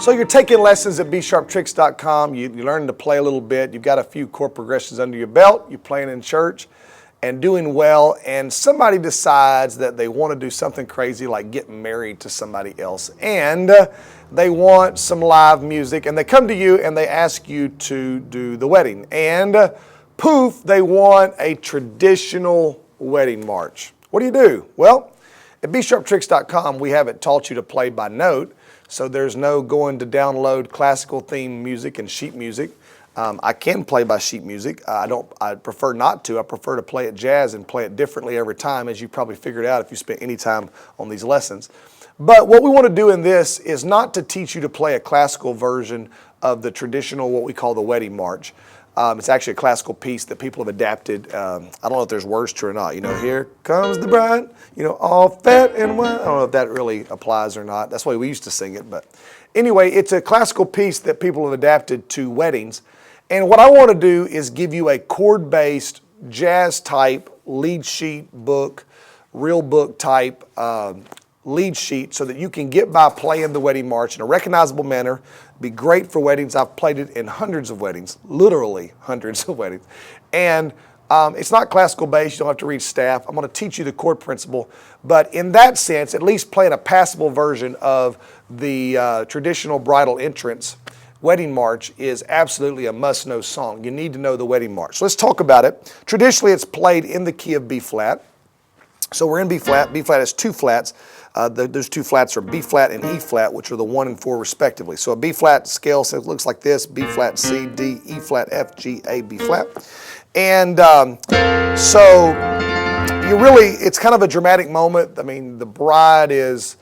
So you're taking lessons at bsharptricks.com. You learn to play a little bit. You've got a few chord progressions under your belt. You're playing in church and doing well. And somebody decides that they want to do something crazy like get married to somebody else. And they want some live music. And they come to you and they ask you to do the wedding. And poof, they want a traditional wedding march. What do? Well, at bsharptricks.com, we have it taught you to play by note. So there's no going to download classical theme music and sheet music. I can play by sheet music. I prefer not to. I prefer to play it jazz and play it differently every time, as you probably figured out if you spent any time on these lessons. But what we want to do in this is not to teach you to play a classical version of the traditional, what we call the wedding march. It's actually a classical piece that people have adapted. I don't know if there's words to it or not. You know, here comes the bride, you know, all fat and white. I don't know if that really applies or not. That's the way we used to sing it. But anyway, it's a classical piece that people have adapted to weddings. And what I want to do is give you a chord-based, jazz-type lead sheet book, real book type lead sheet so that you can get by playing the wedding march in a recognizable manner. Be great for weddings. I've played it in hundreds of weddings, literally hundreds of weddings. And it's not classical based. You don't have to read staff. I'm going to teach you the chord principle. But in that sense, at least playing a passable version of the traditional bridal entrance wedding march is absolutely a must-know song. You need to know the wedding march. So let's talk about it. Traditionally, it's played in the key of B flat. So we're in B flat. B flat has two flats. Those two flats are B flat and E flat, which are the 1 and 4 respectively. So a B flat scale looks like this: B flat, C, D, E flat, F, G, A, B flat. And so it's kind of a dramatic moment. I mean, the bride is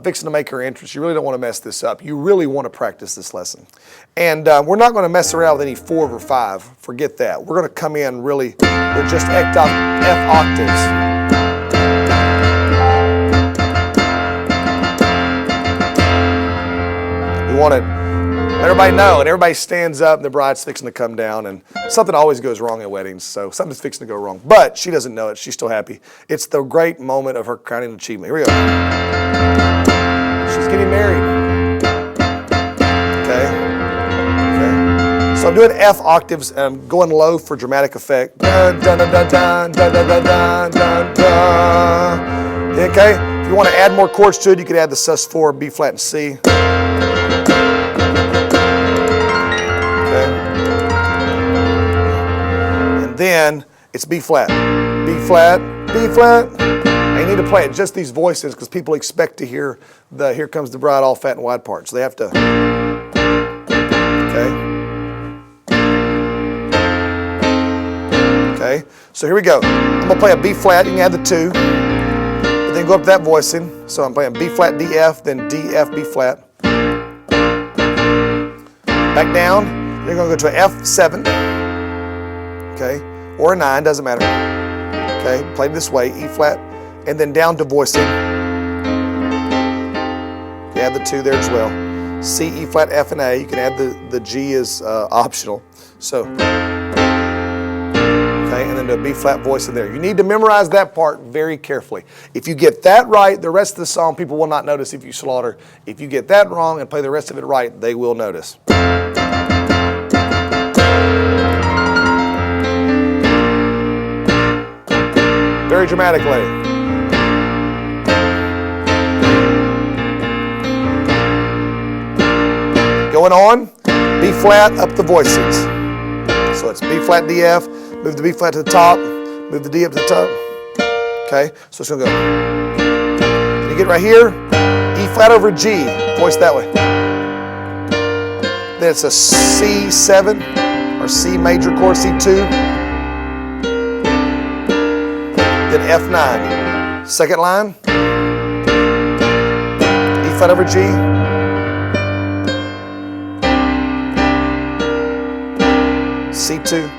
fixing to make her entrance. You really don't want to mess this up. You really want to practice this lesson. And we're not going to mess around with any 4 or 5. Forget that. We're going to come in really with just F octaves. We want to let everybody know, and everybody stands up, and the bride's fixing to come down, and something always goes wrong at weddings, so something's fixing to go wrong. But she doesn't know it. She's still happy. It's the great moment of her crowning achievement. Here we go. She's getting married. Okay. So I'm doing F octaves, and I'm going low for dramatic effect. Dun, dun, dun, dun, dun, dun, dun, dun, dun, dun. Okay. If you want to add more chords to it, you could add the sus4, B flat, and C. Then it's B flat, B flat, B flat. And you need to play it just these voices because people expect to hear the "Here Comes the Bride" all fat and wide part. So they have to. Okay. So here we go. I'm gonna play a B flat. You can add the 2, but then go up to that voicing. So I'm playing B flat, D F, then D F, B flat. Back down. You're gonna go to an F7. Okay, or a 9, doesn't matter. Okay, play this way, E flat, and then down to voicing. You add the 2 there as well. C, E flat, F, and A. You can add the G as optional. So, okay, and then the B flat voice in there. You need to memorize that part very carefully. If you get that right, the rest of the song people will not notice if you slaughter. If you get that wrong and play the rest of it right, they will notice. Very dramatically. Going on, B flat, up the voices. So it's B flat, D F, move the B flat to the top, move the D up to the top. Okay, so it's gonna go. You get right here, E flat over G, voice that way. Then it's a C7 or C major chord, C2. Then F9. Second line, E flat over G. C2.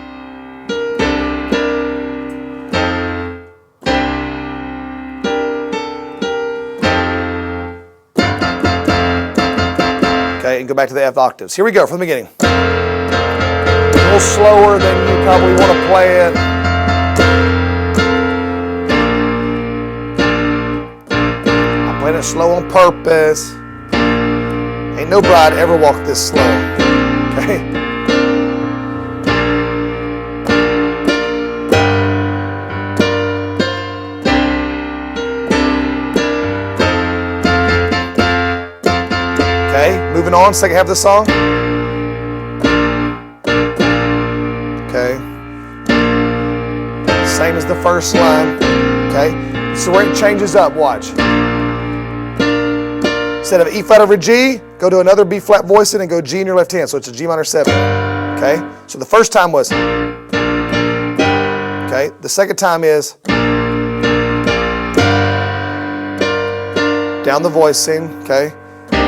Okay, and go back to the F octaves. Here we go from the beginning. A little slower than you probably want to play it. I'm playing it slow on purpose. Ain't no bride ever walked this slow. Okay? Okay, moving on, second half of the song. Okay. Same as the first line. Okay? So where it changes up, watch. Instead of E flat over G, go to another B flat voicing and go G in your left hand. So it's a G minor 7. Okay? So the first time was. Okay? The second time is. Down the voicing. Okay?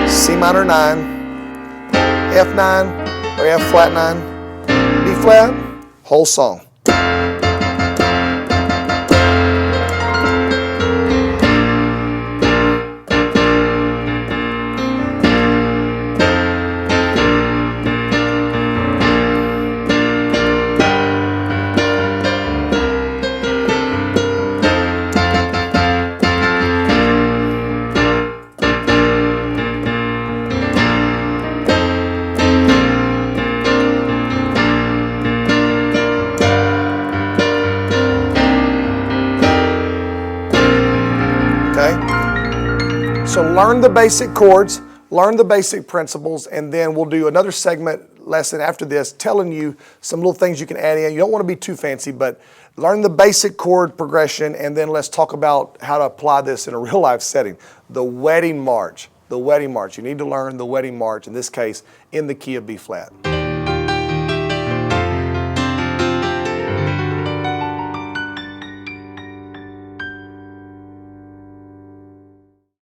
C minor 9. F9 or F flat 9. B flat. Whole song. So learn the basic chords, learn the basic principles, and then we'll do another segment lesson after this telling you some little things you can add in. You don't want to be too fancy, but learn the basic chord progression, and then let's talk about how to apply this in a real life setting. The wedding march. The wedding march. You need to learn the wedding march, in this case, in the key of B flat.